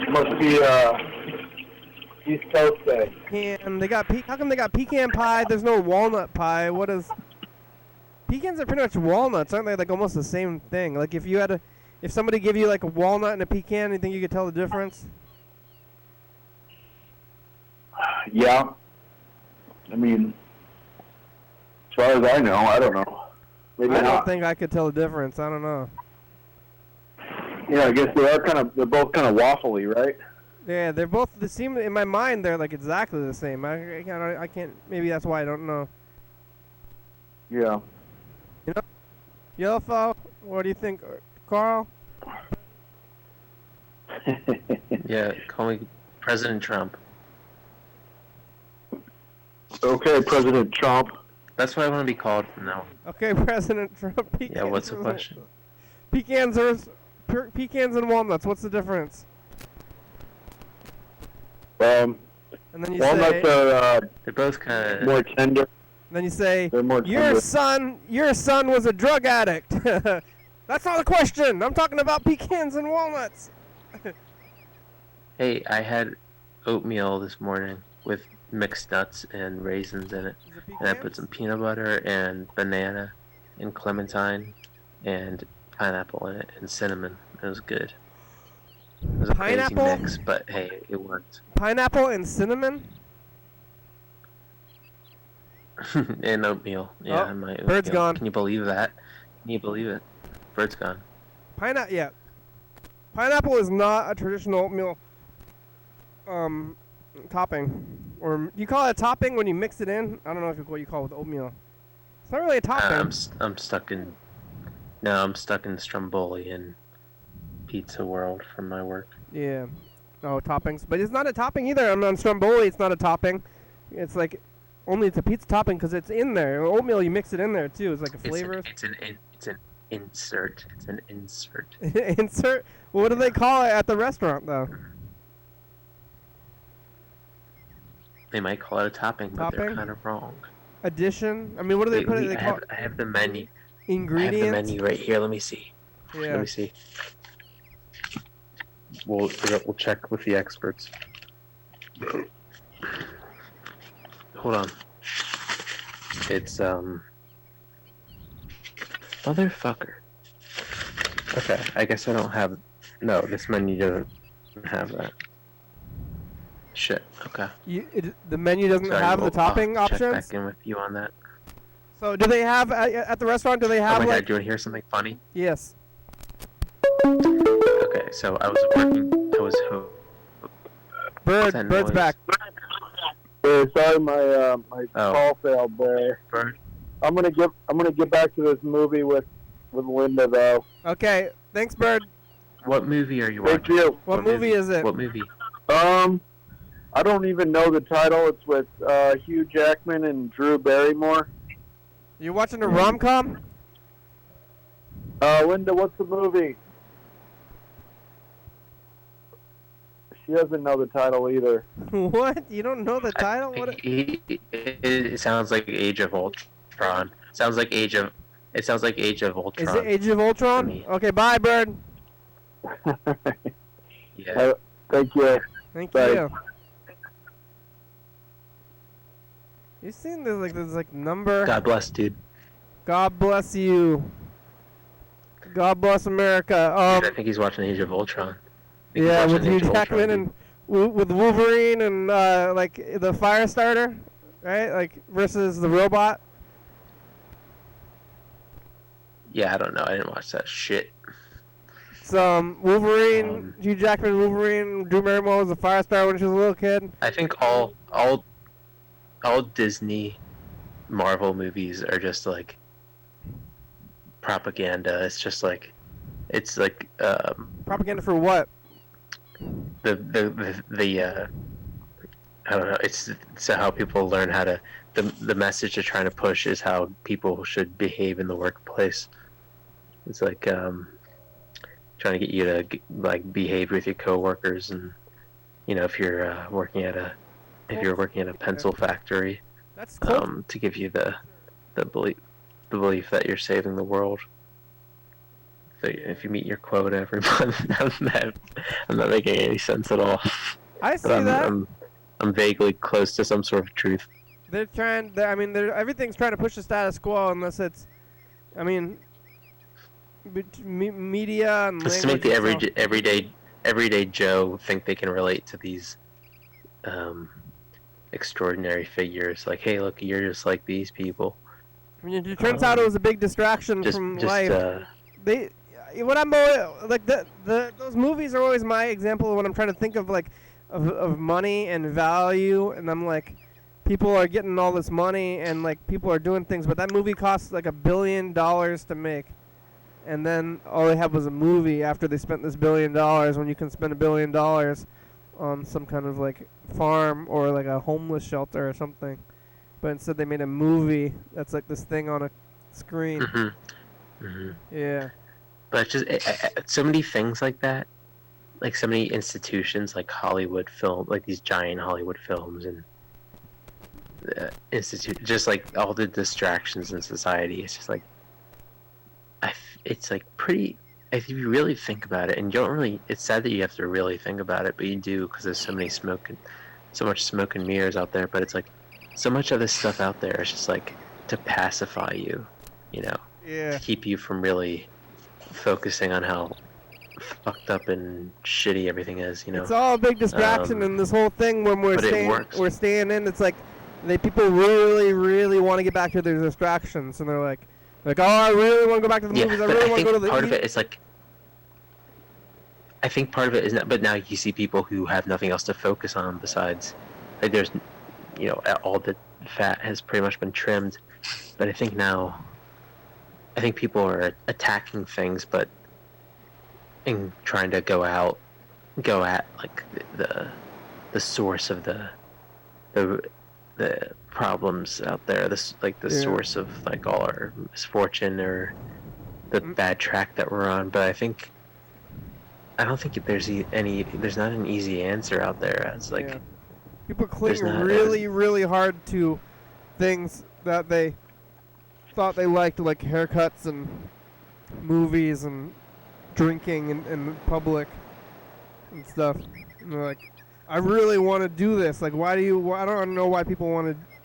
Must be East Coast day. And they got how come they got pecan pie? There's no walnut pie. What is? Pecans are pretty much walnuts, aren't they? Like almost the same thing. Like if somebody gave you like a walnut and a pecan, you think you could tell the difference? Yeah. I mean, as far as I know, I don't know. Maybe I not. don't think I could tell the difference. I don't know. Yeah, I guess they're both kind of waffly, right? Yeah, they're both. They seem in my mind they're like exactly the same. I can't. Maybe that's why I don't know. Yeah. Yellowfell. What do you think, Carl? Yeah, call me President Trump. Okay, President Trump. That's what I want to be called from now on. Okay, President Trump. Yeah, what's the question? Pecans and walnuts. What's the difference? Um, And then you walnuts say. are They're both kind of... more tender. Then you say. They're more Your tender. son was a drug addict. That's not the question. I'm talking about pecans and walnuts. Hey, I had oatmeal this morning with mixed nuts and raisins in it. Is it And I pecans? put some peanut butter and banana and clementine and pineapple in it and cinnamon. It was good. It was a Pineapple? crazy mix, but hey, it worked. Pineapple and cinnamon? And oatmeal. Yeah, Oh, and my oatmeal. Bird's gone. Can you believe that? Can you believe it? Bird's gone. Yeah. Pineapple is not a traditional oatmeal topping. Or you call it a topping when you mix it in? I don't know what you call it with oatmeal. It's not really a topping. I'm stuck in... No, I'm stuck in Stromboli pizza world from my work. Yeah. Oh, toppings. But it's not a topping either. On Stromboli, it's not a topping. It's like... Only it's a pizza topping because it's in there. Oatmeal, you mix it in there too. It's like a flavor. It's an insert. It's an insert. Insert. What do they call it at the restaurant though? They might call it a topping, but they're Topping? kind of wrong. Addition. I mean, what do they put it? They call it I have the menu. I ingredients. have the menu right here. Let me see. Yeah. Let me see. We'll check with the experts. Hold on. It's motherfucker. Okay, I guess I don't have. No, this menu doesn't have that. Shit. Okay. The menu doesn't Sorry, have the topping I'll check options. back in with you on that. So do they have at the restaurant? Do they Oh have my like? god, do you want to hear something funny? Yes. Okay, so I was working. Bird's noise? back. Sorry, my Oh. call failed there. Bird. I'm gonna get back to this movie with Linda though. Okay. Thanks, Bird. What movie are you Thank watching? you. What movie is it? What movie? I don't even know the title. It's with Hugh Jackman and Drew Barrymore. You watching a rom-com? Linda, what's the movie? She doesn't know the title either. What? You don't know the title? What? It sounds like Age of Ultron. It sounds like Age of Ultron. Is it Age of Ultron? me. Okay, bye, Bird. Yeah. Thank you. Thank Bye. you. You seen there's like number? God bless, dude. God bless you. God bless America. Dude, I think he's watching Age of Ultron. I think he's Yeah, watching with Hugh Age of Jackman Ultron, and with Wolverine and like the Firestarter, right? Like versus the robot. Yeah, I don't know. I didn't watch that shit. So Wolverine, Hugh Jackman, Wolverine, Drew Barrymore was a Firestarter when she was a little kid. I think all Disney Marvel movies are just like propaganda. It's just like Propaganda for what? the I don't know. It's how people learn how to. The message they're trying to push is how people should behave in the workplace. It's like trying to get you to like behave with your coworkers, and if you're working at a pencil factory, That's cool. to give you the belief that you're saving the world. So if you meet your quota every month, I'm not making any sense at all. I see But that. I'm vaguely close to some sort of truth. They're trying. Everything's trying to push the status quo, unless it's, media and It's to make language the and stuff. everyday Joe think they can relate to these extraordinary figures. Like, hey, look, you're just like these people. It turns out it was a big distraction from life. Those movies are always my example when I'm trying to think of like of money and value, and I'm like, people are getting all this money and like people are doing things, but that movie costs like $1 billion to make, and then all they had was a movie after they spent this $1 billion, when you can spend $1 billion on some kind of like farm or like a homeless shelter or something, but instead they made a movie that's like this thing on a screen. Yeah. But just so many things like that, like so many institutions, like Hollywood film, like these giant Hollywood films and just like all the distractions in society. It's just like, it's like pretty. If you really think about it, and you don't really, it's sad that you have to really think about it, but you do, because there's so much smoke and mirrors out there. But it's like so much of this stuff out there is just like to pacify you, you know, Yeah. to keep you from really focusing on how fucked up and shitty everything is, you know. It's all a big distraction, and this whole thing when we're staying in, it's like people really, really want to get back to their distractions, and they're like, oh, I really want to go back to the movies. I really want to go to the. Part of it is like, I think part of it is not, but now you see people who have nothing else to focus on besides, like, there's, you know, all the fat has pretty much been trimmed, but I think now, I think people are attacking things, but in trying to go at like the source of the problems out there, this like the source of like all our misfortune or the bad track that we're on. But I don't think there's not an easy answer out there, as like people cling really, really hard to things that they thought they liked, like haircuts and movies and drinking in public and stuff. And they're like, I really want to do this. Like, I don't know why people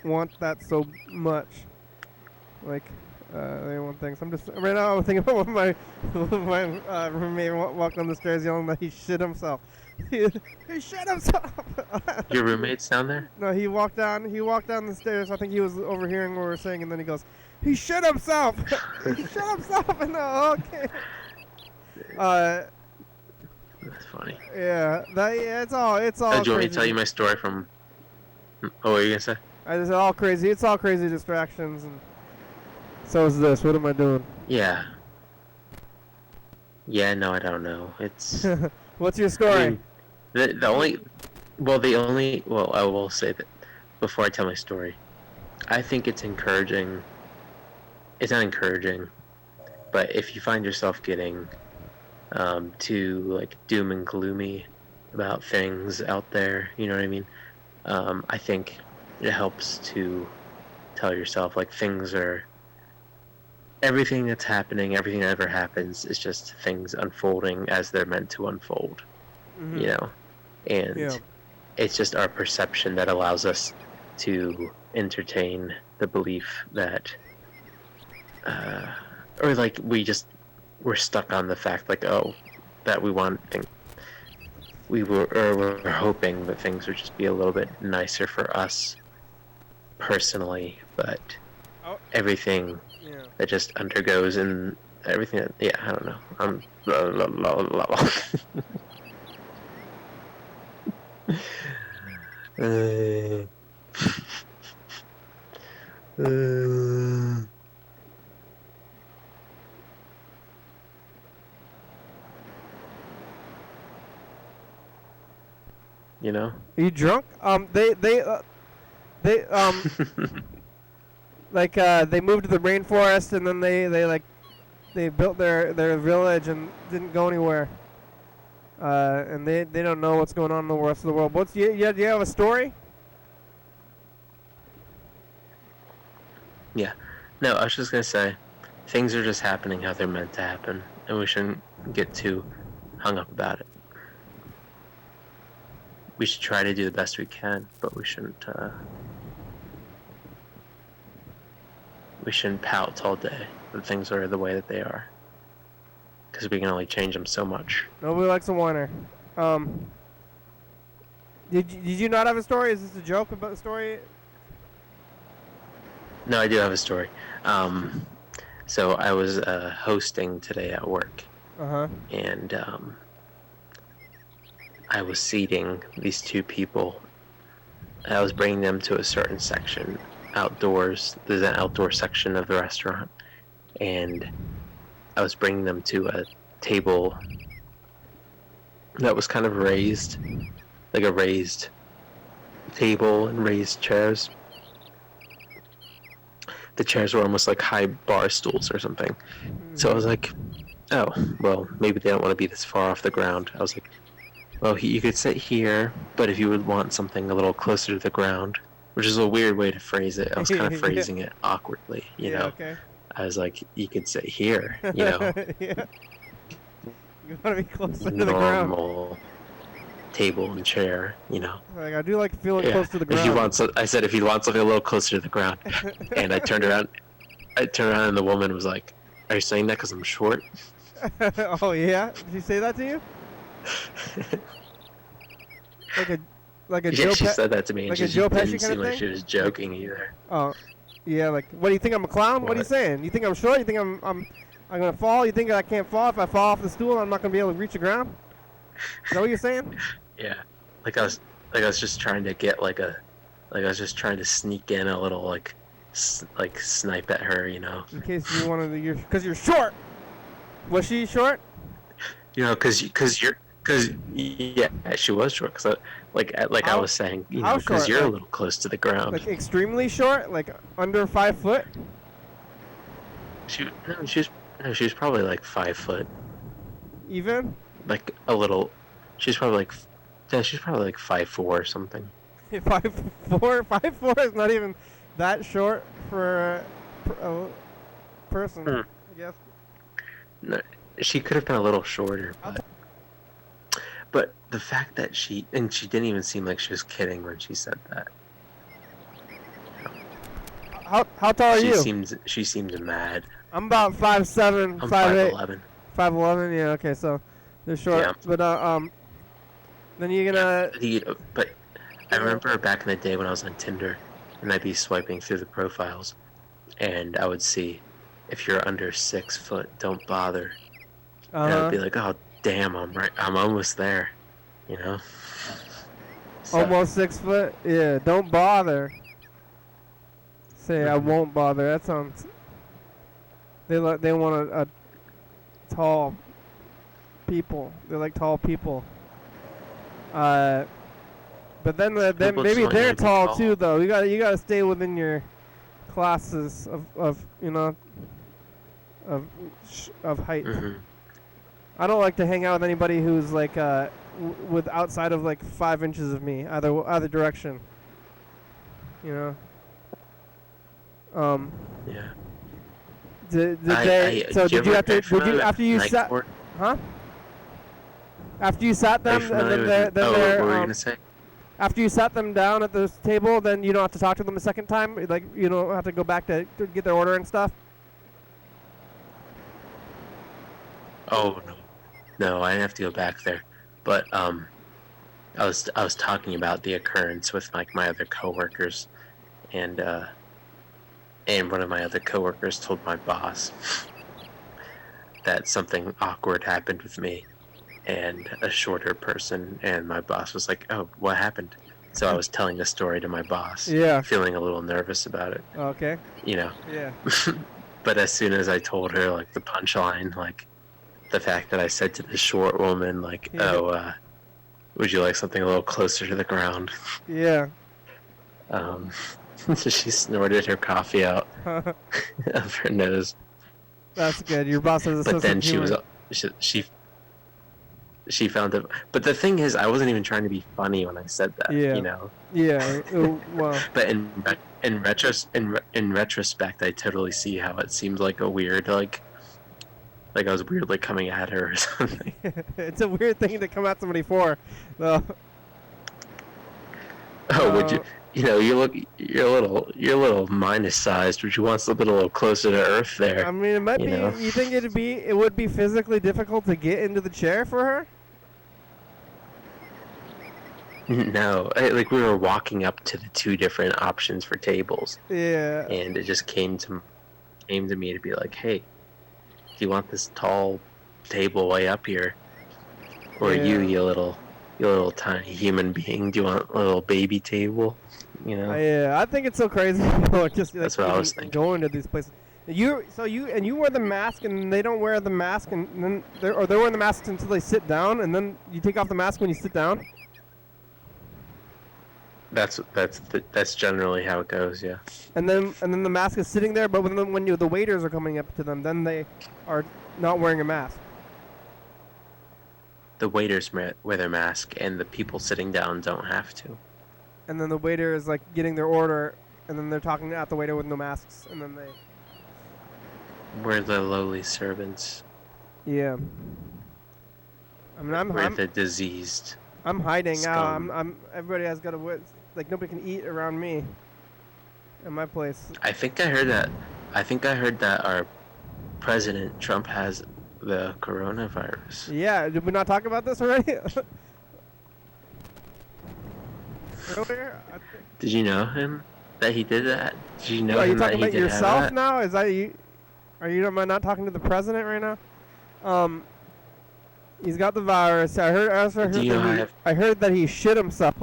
want that so much. Like, they want things. I'm just right now. I'm thinking about when my roommate walked down the stairs yelling that he shit himself. he shit himself. Your roommate's down there? No, he walked down the stairs. I think he was overhearing what we were saying, and then he goes, he shit himself. He shit himself. And okay. That's funny. Yeah, it's all. Do you want me to tell you my story from? Oh, what were you gonna say? It's all crazy. It's all crazy distractions, and so is this. What am I doing? Yeah. Yeah, no, I don't know. It's. What's your story? I mean, I will say that before I tell my story, I think it's encouraging. It's not encouraging, but if you find yourself getting too like doom and gloomy about things out there, you know what I mean? I think it helps to tell yourself like everything that's happening, everything that ever happens is just things unfolding as they're meant to unfold, you know? And it's just our perception that allows us to entertain the belief that, or like we're stuck on the fact like, that we're hoping that things would just be a little bit nicer for us personally, but everything that just undergoes and everything that, I don't know. Blah, blah, blah, blah, blah. You know? Are you drunk? They they moved to the rainforest, and then they built their village and didn't go anywhere. And they don't know what's going on in the rest of the world. Do you have a story? Yeah. No, I was just gonna say, things are just happening how they're meant to happen, and we shouldn't get too hung up about it. We should try to do the best we can, but we shouldn't pout all day that things are the way that they are, because we can only change them so much. Nobody likes a whiner. Did you not have a story? Is this a joke about the story? No, I do have a story. So I was hosting today at work. Uh-huh. And I was seating these two people. I was bringing them to a certain section outdoors. There's an outdoor section of the restaurant, and I was bringing them to a table that was kind of raised, like a raised table and raised chairs. The chairs were almost like high bar stools or something. So I was like, oh, well, maybe they don't want to be this far off the ground. I was like, well, you could sit here, but if you would want something a little closer to the ground, which is a weird way to phrase it. I was kind of phrasing it awkwardly, you know. Okay. I was like, you could sit here, you know. Yeah. You want to be closer to the ground. Normal table and chair, you know. Like, I do like feeling close to the ground. If you want, I said if you want something a little closer to the ground, and I turned around, and the woman was like, "Are you saying that because I'm short?" Oh yeah, did she say that to you? like a Yeah, Joe she said that to me. like and a Joe Pesci didn't kind seem of like thing? she was joking either. Oh, yeah. Like, what do you think? I'm a clown? What are you What? saying? You think I'm short? You think I'm gonna fall? You think I can't fall? If I fall off the stool, I'm not gonna be able to reach the ground? Is that what you're saying? Yeah, I was just trying to get I was just trying to sneak in a little like snipe at her, you know. In case you wanted to, because you're short. Was she short? You know, because yeah, she was short. Because I How- was saying, you how know, because short? you're a Like- little close to the ground. Like extremely short? Like under 5 foot? She was probably like 5 foot, Even? like a little. She's probably like, yeah, she's probably like 5'4" or something. 5'4"? 5'4" is not even that short for a person, Hmm. I guess. No, she could have been a little shorter, but the fact that she didn't even seem like she was kidding when she said that. How tall are you? She seemed mad. I'm about 5'7", I'm 5'8". 5'11". 5'11", yeah, okay, so they're short. Yeah. But then you're gonna. But I remember back in the day when I was on Tinder, and I'd be swiping through the profiles, and I would see, if you're under 6 foot, don't bother. And I'd be like, oh damn, I'm almost there, you know. So, Almost 6 foot. Yeah, don't bother. Say I won't bother. That sounds. They want a tall people. They like tall people. But then People maybe just they're want you to be tall tall. too, though. You gotta stay within your classes of you know of height. mhm. I don't like to hang out with anybody who's like with outside of like 5 inches of me, either direction. You know. Yeah. Did I- they? So do did you have to? are Did you familiar after with you night sat? court? Huh? After you sat Are them, you and familiar then with? they're, Oh, what they're, were you gonna say? after you sat them down at this table, then you don't have to talk to them a second time. Like you don't have to go back to get their order and stuff. Oh no, I didn't have to go back there. But I was talking about the occurrence with like my other coworkers, and one of my other coworkers told my boss that something awkward happened with me and a shorter person, and my boss was like, "Oh, what happened?" So I was telling the story to my boss, Yeah. feeling a little nervous about it, Okay. you know. Yeah. But as soon as I told her like the punchline, like the fact that I said to the short woman, like, Yeah. "Oh, would you like something a little closer to the ground?" Yeah. So she snorted her coffee out of her nose. That's good. Your boss has a But sense then of she was humor. she found it. But the thing is, I wasn't even trying to be funny when I said that. Yeah. You know. Yeah. Well. But in retrospect, I totally see how it seemed like a weird like I was weirdly coming at her or something. It's a weird thing to come at somebody for, though. Oh, would you? You know, you're a little minus sized. Would you want something a little closer to Earth there? I mean, it might You be. know. You think it would be physically difficult to get into the chair for her? No, like we were walking up to the two different options for tables, Yeah. and it just came to me to be like, hey, do you want this tall table way up here, or Yeah. you little You little tiny human being. Do you want a little baby table? You know. Yeah, I think it's so crazy. People are just like, That's what I was even thinking. going to these places. You wear the mask and they don't wear the mask and then they're wearing the mask until they sit down and then you take off the mask when you sit down. That's generally how it goes. Yeah. And then the mask is sitting there, but when the waiters are coming up to them, then they are not wearing a mask. The waiters wear their mask, and the people sitting down don't have to. And then the waiter is like getting their order, and then they're talking at the waiter with no masks, and then they. We're the lowly servants. Yeah. I mean, We're the diseased. I'm hiding out. scum. Everybody has got to like nobody can eat around me. In my place. I think I heard that our president Trump has the coronavirus. Yeah, did we not talk about this already? Earlier? Did you know him that he did that? Did you know Are you him that talking he about did have yourself that? now? Is that you? Are you not talking to the president right now? He's got the virus. I heard that he shit himself.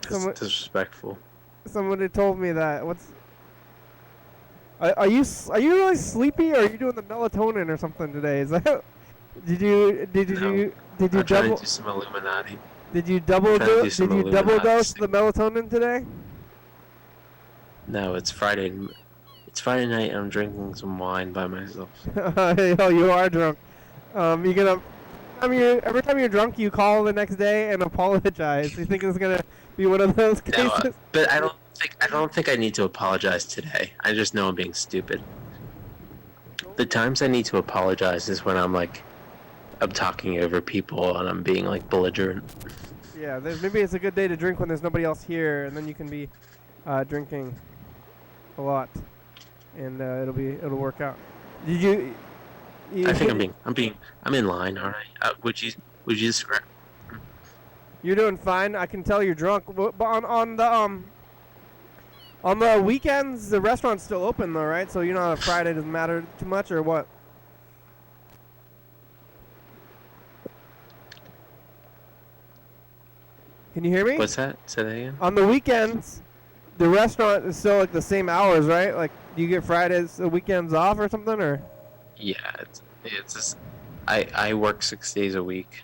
That's disrespectful. Somebody told me that. Are you really sleepy, or are you doing the melatonin or something today? Is that? Did you I'm trying double? to do some Illuminati. Did you double trying to do dose? some Did you double Illuminati dose the melatonin today? No, it's Friday. It's Friday night. And I'm drinking some wine by myself. Oh, you are drunk. You gonna? I mean, every time you're drunk, you call the next day and apologize. You think it's gonna be one of those cases? No, but I don't think I need to apologize today. I just know I'm being stupid. The times I need to apologize is when I'm talking over people and I'm being like belligerent. Yeah, maybe it's a good day to drink when there's nobody else here, and then you can be drinking a lot, and it'll work out. Did you? I think I'm in line, aren't I? Would you describe? You're doing fine. I can tell you're drunk. But on the weekends, the restaurant's still open though, right? So on a Friday doesn't matter too much, or what? Can you hear me? What's that? Say that again. On the weekends, the restaurant is still like the same hours, right? Like, do you get Fridays, the weekends off or something, or? Yeah, it's just, I work 6 days a week.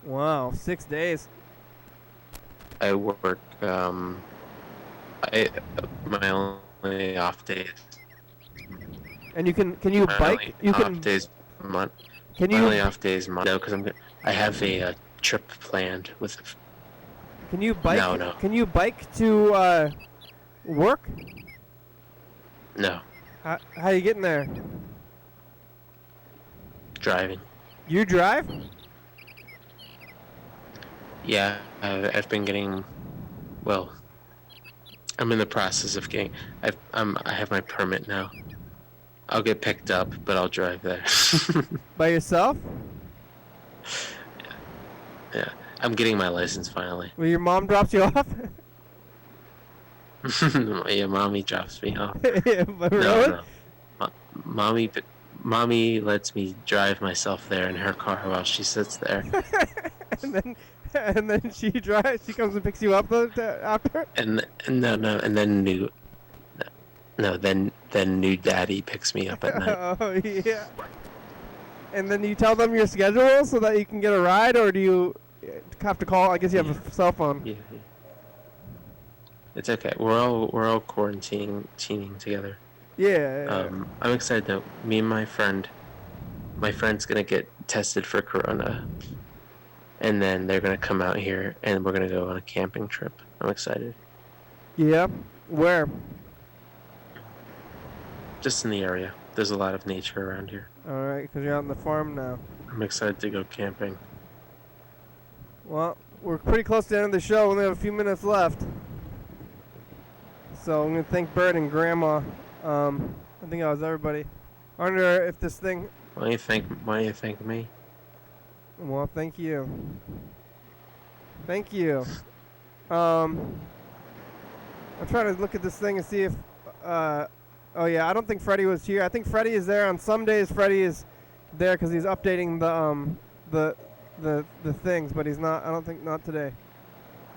Wow, 6 days. I work my only off days. And can you bike? You can. Off days a month. Can My you? only off days a month. No, because I have a trip planned with. Can you bike? No. Can you bike to work? No, How you getting there? driving. You drive? Yeah, I've been getting. Well, I'm in the process of getting. I have my permit now. I'll get picked up, but I'll drive there. By yourself? Yeah, I'm getting my license finally. Well, your mom drops you off? Yeah, mommy drops me off. Yeah, but No, really? no. Mommy lets me drive myself there in her car while she sits there. and then she drives. She comes and picks you up after. And then new daddy picks me up at night. Oh yeah. And then you tell them your schedule so that you can get a ride, or do you have to call? I guess you have a cell phone. Yeah. It's okay. We're all quarantining together. Yeah. I'm excited though. Me and my friend's gonna get tested for corona, and then they're gonna come out here, and we're gonna go on a camping trip. I'm excited. Yeah. Where? Just in the area. There's a lot of nature around here. All right, because you're out on the farm now. I'm excited to go camping. Well, we're pretty close to the end of the show. We only have a few minutes left. So I'm going to thank Berd and Grandma. I think that was everybody. I wonder if this thing... Why do you thank me? Well, thank you. Thank you. I'm trying to look at this thing and see if... oh, yeah, I don't think Freddie was here. I think Freddie is there. On some days, Freddie is there because he's updating the things, but he's not. I don't think not today.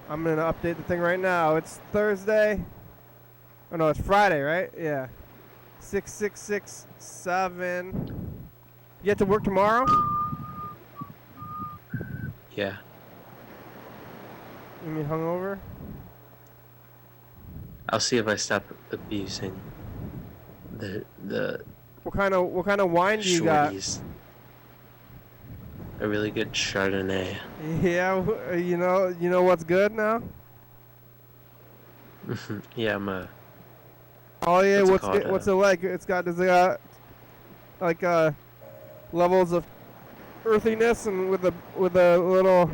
I'm gonna update the thing right now. It's Thursday. Oh no, it's Friday, right? Yeah. 6667. You have to work tomorrow? Yeah. You mean hungover? I'll see if I stop abusing the What kind of wine do you got? shorties. A really good Chardonnay. Yeah, you know what's good now? Yeah, I'm a. Oh yeah, What's it called? what's it like? Does it got like levels of earthiness and with a little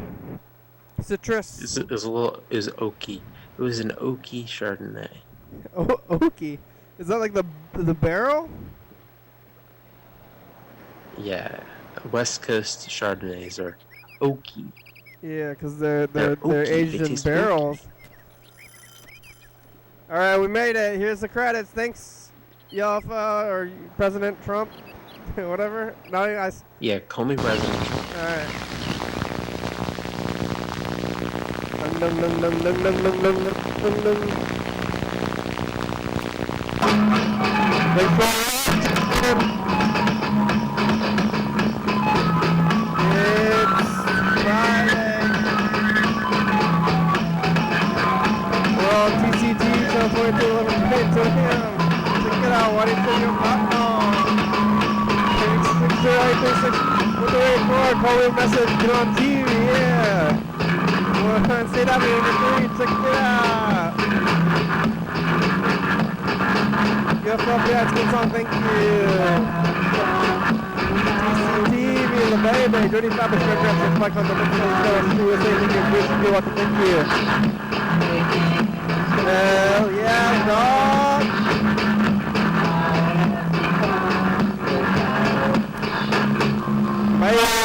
citrus. It was oaky. It was an oaky Chardonnay. Oaky. Is that like the barrel? Yeah, West Coast Chardonnays are oaky. Yeah, because they're oaky. aged They in taste barrels. All right, we made it. Here's the credits. Thanks, Yalfa or President Trump, whatever. No, Yeah, call me president. all right. Dum, dum, dum, dum, dum, dum, dum, dum, dum. Thanks for watching. It's Friday. We're on TCT, channel 22, 11 p.m. Check it out, YDHWM.com. 60836, what the wait for? Call me a message, get on TV, yeah. Stay down here in the street, check it out. Yes, yeah, it's a good song, thank you. TCTV, the baby, Dirty Fabric, Records, Mike on the Mix, USA, thank you, appreciate you, thank you. Hell yeah, dog. Bye.